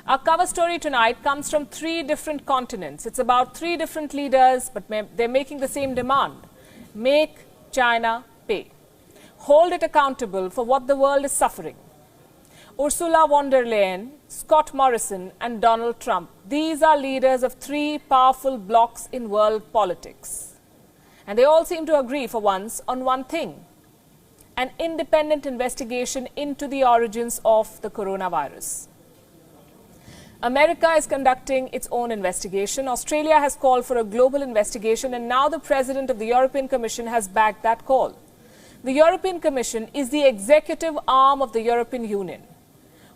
Our cover story tonight comes from 3 different continents. It's about 3 different leaders, but they're making the same demand. Make China pay. Hold it accountable for what the world is suffering. Ursula von der Leyen, Scott Morrison and Donald Trump. These are leaders of 3 powerful blocs in world politics. And they all seem to agree for once on one thing: an independent investigation into the origins of the coronavirus. America is conducting its own investigation. Australia has called for a global investigation, and now the President of the European Commission has backed that call. The European Commission is the executive arm of the European Union.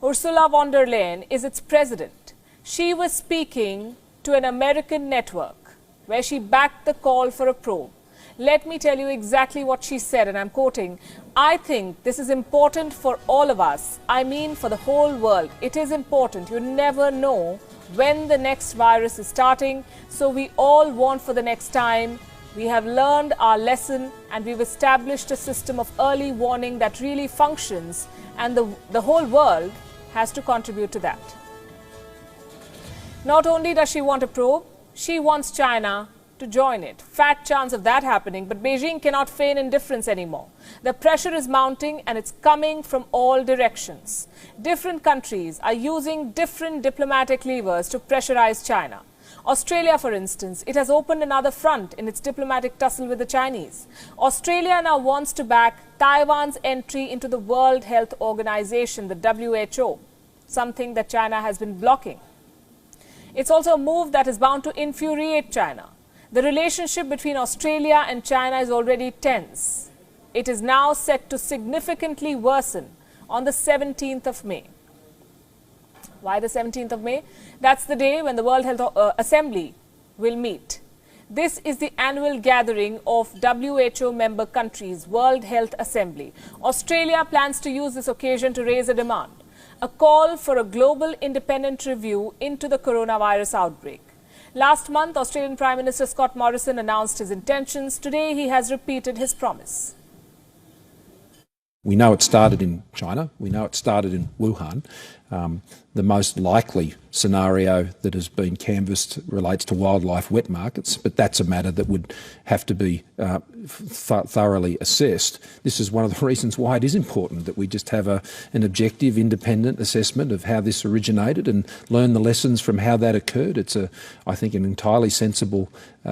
Ursula von der Leyen is its president. She was speaking to an American network where she backed the call for a probe. Let me tell you exactly what she said, and I'm quoting, "I think this is important for all of us. I mean, for the whole world. It is important. You never know when the next virus is starting, so we all want for the next time. We have learned our lesson, and we've established a system of early warning that really functions, and the whole world has to contribute to that." Not only does she want a probe, she wants China to join it. Fat chance of that happening, but Beijing cannot feign indifference anymore. The pressure is mounting, and it's coming from all directions. Different countries are using different diplomatic levers to pressurize China. Australia, for instance, it has opened another front in its diplomatic tussle with the Chinese. Australia now wants to back Taiwan's entry into the World Health Organization, the WHO, something that China has been blocking. It's also a move that is bound to infuriate China. The relationship between Australia and China is already tense. It is now set to significantly worsen on the 17th of May. Why the 17th of May? That's the day when the World Health Assembly will meet. This is the annual gathering of WHO member countries, World Health Assembly. Australia plans to use this occasion to raise a demand, a call for a global independent review into the coronavirus outbreak. Last month, Australian Prime Minister Scott Morrison announced his intentions. Today, he has repeated his promise. We know it started in China. We know it started in Wuhan. The most likely scenario that has been canvassed relates to wildlife wet markets, but that's a matter that would have to be thoroughly assessed. This is one of the reasons why it is important that we just have an objective, independent assessment of how this originated and learn the lessons from how that occurred. It's, I think, an entirely sensible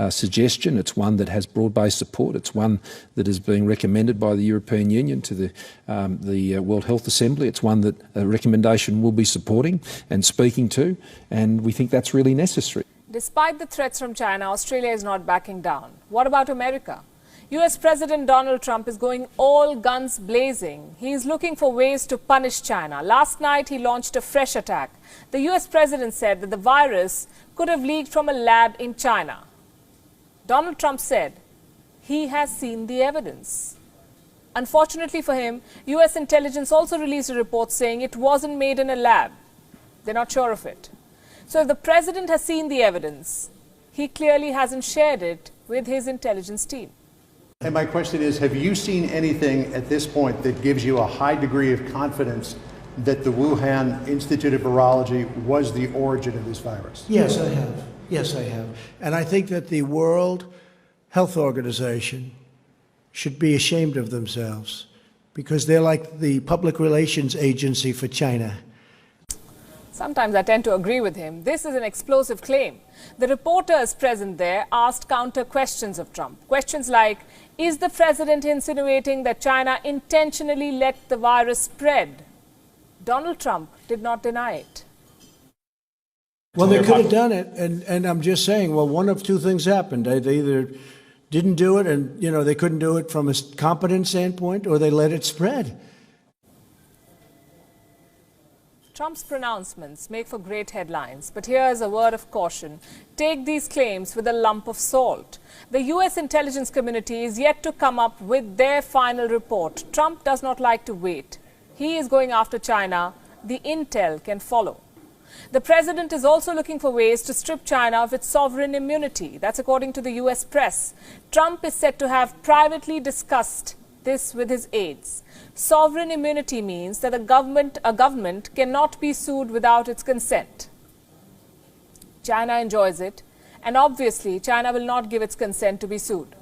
suggestion. It's one that has broad-based support. It's one that is being recommended by the European Union to the World Health Assembly. It's one that a recommendation will be supporting and speaking to, and we think that's really necessary. Despite the threats from China, Australia is not backing down. What about America? US President Donald Trump is going all guns blazing. He is looking for ways to punish China. Last night, he launched a fresh attack. The US President said that the virus could have leaked from a lab in China. Donald Trump said he has seen the evidence. Unfortunately for him, US intelligence also released a report saying it wasn't made in a lab. They're not sure of it. So if the president has seen the evidence, he clearly hasn't shared it with his intelligence team. And my question is, have you seen anything at this point that gives you a high degree of confidence that the Wuhan Institute of Virology was the origin of this virus? Yes, I have. Yes, I have. And I think that the World Health Organization should be ashamed of themselves because they're like the public relations agency for China. Sometimes I tend to agree with him. This is an explosive claim. The reporters present there asked counter questions of Trump. Questions like, is the president insinuating that China intentionally let the virus spread? Donald Trump did not deny it. Well, they could have done it, and I'm just saying, well, one of 2 things happened. They either didn't do it and, they couldn't do it from a competent standpoint, or they let it spread. Trump's pronouncements make for great headlines, but here is a word of caution. Take these claims with a lump of salt. The US intelligence community is yet to come up with their final report. Trump does not like to wait. He is going after China. The intel can follow. The president is also looking for ways to strip China of its sovereign immunity. That's according to the US press. Trump is said to have privately discussed this with his aides. Sovereign immunity means that a government cannot be sued without its consent. China enjoys it, and obviously China will not give its consent to be sued.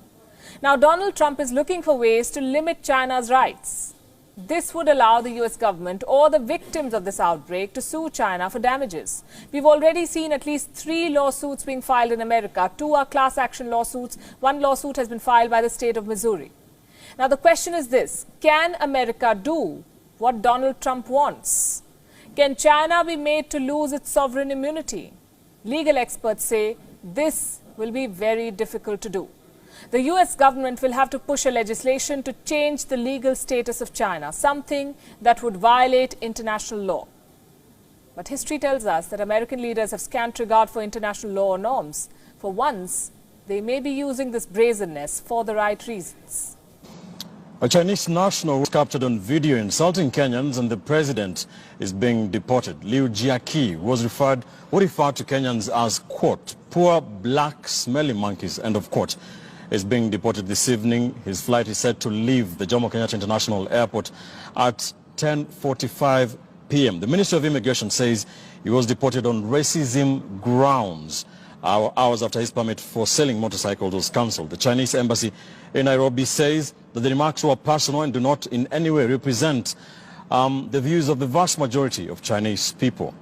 Now, Donald Trump is looking for ways to limit China's rights. This would allow the US government or the victims of this outbreak to sue China for damages. We've already seen at least 3 lawsuits being filed in America. 2 are class action lawsuits. 1 lawsuit has been filed by the state of Missouri. Now, the question is this: can America do what Donald Trump wants? Can China be made to lose its sovereign immunity? Legal experts say this will be very difficult to do. The US government will have to push a legislation to change the legal status of China, something that would violate international law. But history tells us that American leaders have scant regard for international law or norms. For once, they may be using this brazenness for the right reasons. A Chinese national was captured on video insulting Kenyans, and the president is being deported. Liu Jiaqi was referred to Kenyans as, quote, poor black smelly monkeys, end of quote. Is being deported this evening. His flight is set to leave the Jomo Kenyatta International Airport at 10:45 p.m. The Ministry of Immigration says he was deported on racism grounds hours after his permit for selling motorcycles was cancelled. The Chinese embassy in Nairobi says that the remarks were personal and do not in any way represent the views of the vast majority of Chinese people.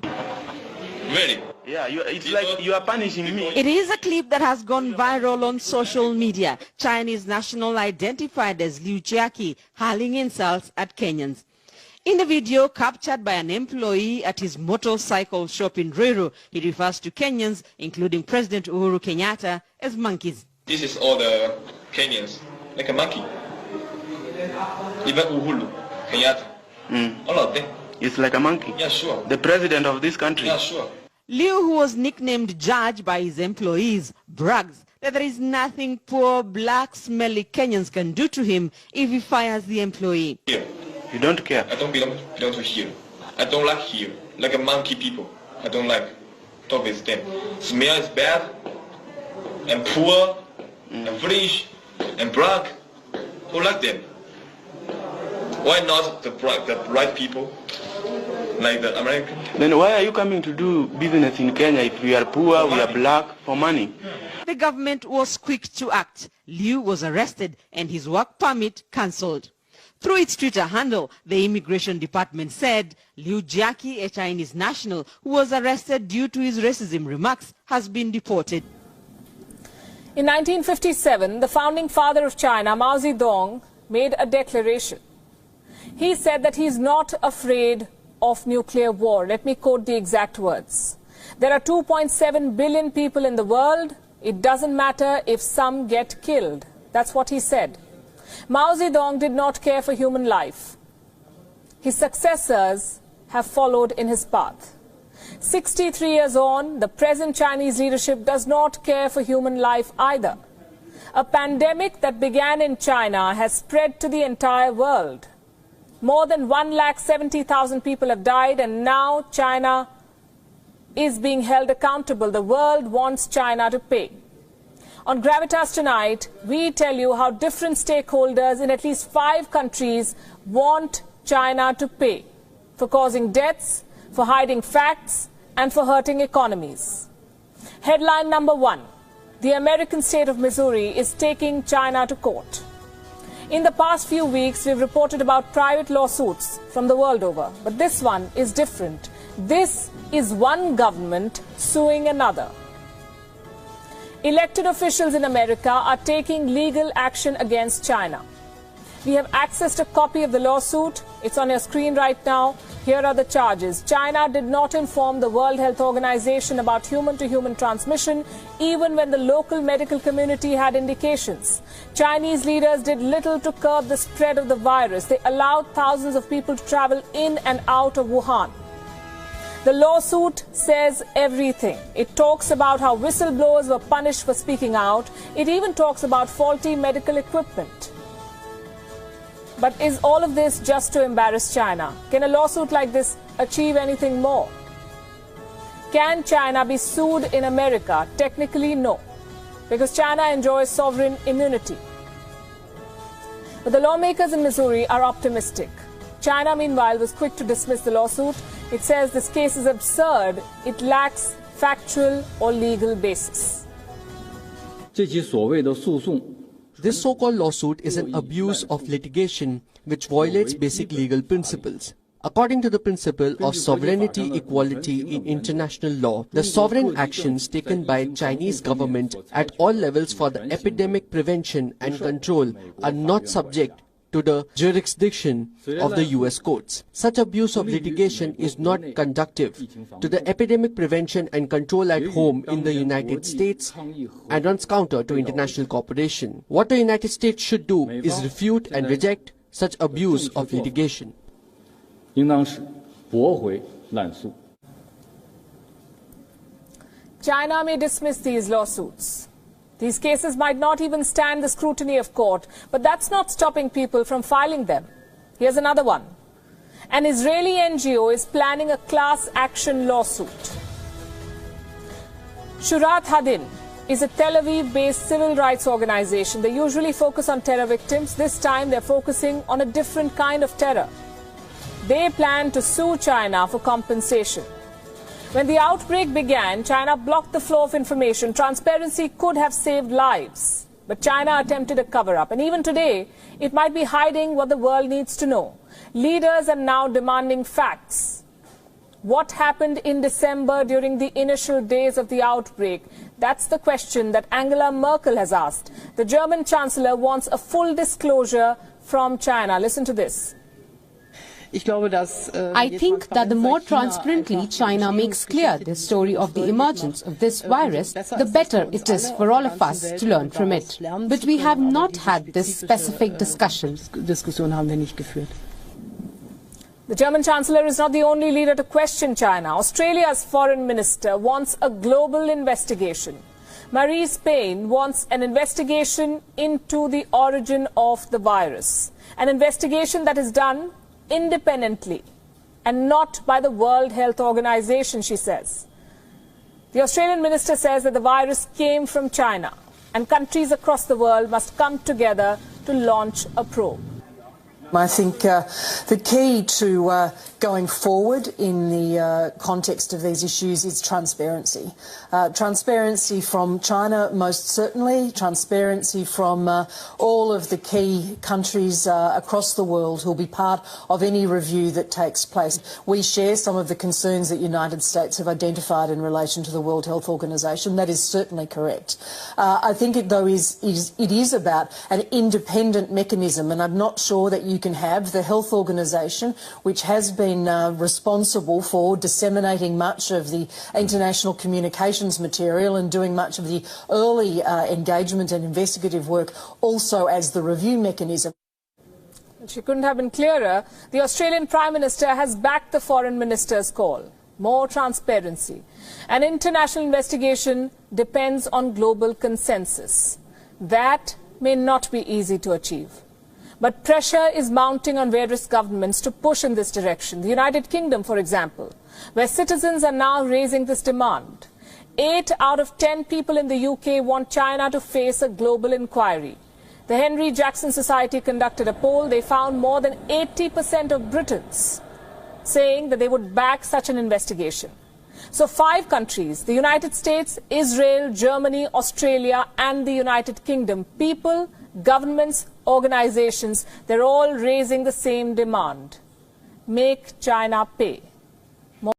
Really? Yeah, it's like you are punishing me. It is a clip that has gone viral on social media. Chinese national identified as Liu Jiaqi hurling insults at Kenyans. In the video captured by an employee at his motorcycle shop in Ruiru, he refers to Kenyans, including President Uhuru Kenyatta, as monkeys. This is all the Kenyans, like a monkey. Even Uhuru Kenyatta, all of them. It's like a monkey? Yeah, sure. The president of this country? Yeah, sure. Liu, who was nicknamed Judge by his employees, brags that there is nothing poor, black, smelly Kenyans can do to him if he fires the employee. Here. You don't care? I don't belong to here. I don't like here. Like a monkey people. I don't like talk with them. Smell is bad, and poor, and foolish, and black. Who like them? Why not the right people? Like the American? Then why are you coming to do business in Kenya if we are poor, we are black, for money? The government was quick to act. Liu was arrested and his work permit cancelled. Through its Twitter handle, the Immigration Department said Liu Jiaqi, a Chinese national who was arrested due to his racism remarks, has been deported. In 1957, the founding father of China, Mao Zedong, made a declaration. He said that he is not afraid of nuclear war. Let me quote the exact words. There are 2.7 billion people in the world. It doesn't matter if some get killed. That's what he said. Mao Zedong did not care for human life. His successors have followed in his path. 63 years on, the present Chinese leadership does not care for human life either. A pandemic that began in China has spread to the entire world. More than 170,000 people have died, and now China is being held accountable. The world wants China to pay. On Gravitas tonight, we tell you how different stakeholders in at least 5 countries want China to pay for causing deaths, for hiding facts, and for hurting economies. Headline number 1, the American state of Missouri is taking China to court. In the past few weeks, we've reported about private lawsuits from the world over. But this one is different. This is one government suing another. Elected officials in America are taking legal action against China. We have accessed a copy of the lawsuit. It's on your screen right now. Here are the charges. China did not inform the World Health Organization about human-to-human transmission, even when the local medical community had indications. Chinese leaders did little to curb the spread of the virus. They allowed thousands of people to travel in and out of Wuhan. The lawsuit says everything. It talks about how whistleblowers were punished for speaking out. It even talks about faulty medical equipment. But is all of this just to embarrass China? Can a lawsuit like this achieve anything more? Can China be sued in America? Technically, no, because China enjoys sovereign immunity. But the lawmakers in Missouri are optimistic. China, meanwhile, was quick to dismiss the lawsuit. It says this case is absurd. It lacks factual or legal basis. This so-called lawsuit is an abuse of litigation which violates basic legal principles. According to the principle of sovereignty equality in international law, the sovereign actions taken by Chinese government at all levels for the epidemic prevention and control are not subject to the jurisdiction of the US courts. Such abuse of litigation is not conducive to the epidemic prevention and control at home in the United States and runs counter to international cooperation. What the United States should do is refute and reject such abuse of litigation. China may dismiss these lawsuits. These cases might not even stand the scrutiny of court, but that's not stopping people from filing them. Here's another one. An Israeli NGO is planning a class action lawsuit. Shurat Hadin is a Tel Aviv-based civil rights organization. They usually focus on terror victims. This time they're focusing on a different kind of terror. They plan to sue China for compensation. When the outbreak began, China blocked the flow of information. Transparency could have saved lives. But China attempted a cover-up. And even today, it might be hiding what the world needs to know. Leaders are now demanding facts. What happened in December during the initial days of the outbreak? That's the question that Angela Merkel has asked. The German Chancellor wants a full disclosure from China. Listen to this. I think that the more transparently China makes clear the story of the emergence of this virus, the better it is for all of us to learn from it. But we have not had this specific discussion. The German Chancellor is not the only leader to question China. Australia's foreign minister wants a global investigation. Marie Spain wants an investigation into the origin of the virus. An investigation that is done independently and not by the World Health Organization, she says. The Australian minister says that the virus came from China and countries across the world must come together to launch a probe. I think the key to going forward in the context of these issues is transparency. Transparency from China, most certainly. Transparency from all of the key countries across the world who will be part of any review that takes place. We share some of the concerns that the United States have identified in relation to the World Health Organization. That is certainly correct. I think it, though, it is about an independent mechanism, and I'm not sure that you can have the health organisation, which has been responsible for disseminating much of the international communications material and doing much of the early engagement and investigative work, also as the review mechanism. She couldn't have been clearer. The Australian Prime Minister has backed the Foreign Minister's call. More transparency. An international investigation depends on global consensus. That may not be easy to achieve. But pressure is mounting on various governments to push in this direction. The United Kingdom, for example, where citizens are now raising this demand. 8 out of 10 people in the UK want China to face a global inquiry. The Henry Jackson Society conducted a poll. They found more than 80% of Britons saying that they would back such an investigation. So 5 countries, the United States, Israel, Germany, Australia and the United Kingdom, people, governments, organizations, they're all raising the same demand. Make China pay.